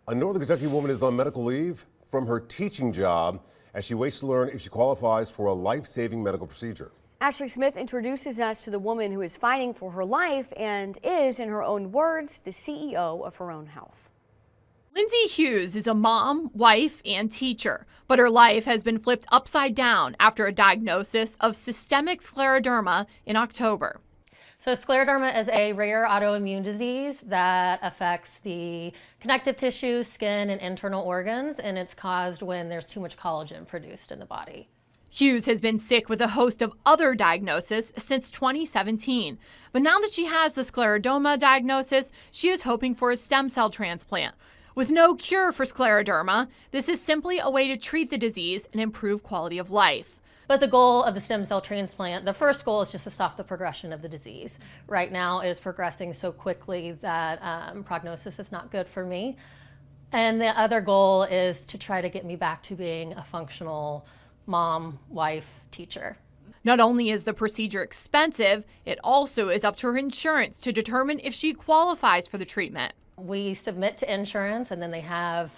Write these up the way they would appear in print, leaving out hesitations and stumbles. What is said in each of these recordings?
A Northern Kentucky woman is on medical leave from her teaching job as she waits to learn if she qualifies for a life-saving medical procedure. Ashley Smith introduces us to the woman who is fighting for her life and is, in her own words, the CEO of her own health. Lindsay Hughes is a mom, wife, and teacher, but her life has been flipped upside down after a diagnosis of systemic scleroderma in October. So scleroderma is a rare autoimmune disease that affects the connective tissue, skin, and internal organs, and it's caused when there's too much collagen produced in the body. Hughes has been sick with a host of other diagnoses since 2017, but now that she has the scleroderma diagnosis, she is hoping for a stem cell transplant. With no cure for scleroderma, this is simply a way to treat the disease and improve quality of life. But the goal of the stem cell transplant, the first goal is just to stop the progression of the disease. Right now it is progressing so quickly that prognosis is not good for me. And the other goal is to try to get me back to being a functional mom, wife, teacher. Not only is the procedure expensive, it also is up to her insurance to determine if she qualifies for the treatment. We submit to insurance and then they have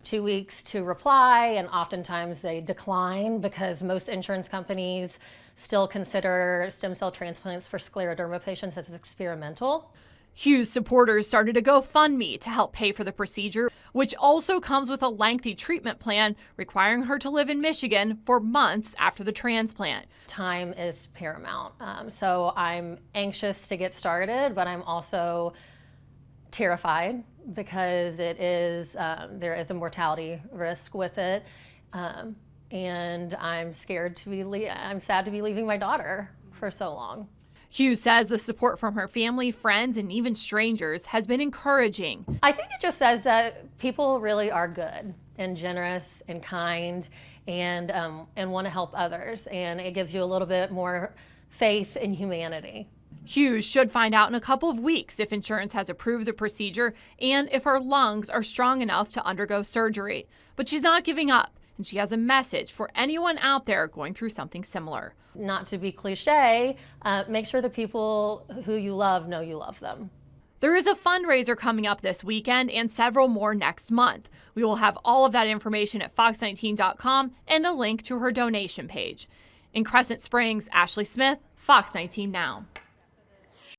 2 weeks to reply, and oftentimes they decline because most insurance companies still consider stem cell transplants for scleroderma patients as experimental. Hughes supporters started a GoFundMe to help pay for the procedure, which also comes with a lengthy treatment plan requiring her to live in Michigan for months after the transplant. Time is paramount, so I'm anxious to get started, but I'm also terrified because it is there is a mortality risk with it, and I'm sad to be leaving my daughter for so long. Hughes says the support from her family, friends, and even strangers has been encouraging. I think it just says that people really are good and generous and kind and want to help others, and it gives you a little bit more faith in humanity. Hughes should find out in a couple of weeks if insurance has approved the procedure and if her lungs are strong enough to undergo surgery. But she's not giving up, and she has a message for anyone out there going through something similar. Not to be cliche, make sure the people who you love know you love them. There is a fundraiser coming up this weekend and several more next month. We will have all of that information at fox19.com and a link to her donation page. In Crescent Springs, Ashley Smith, Fox 19 Now.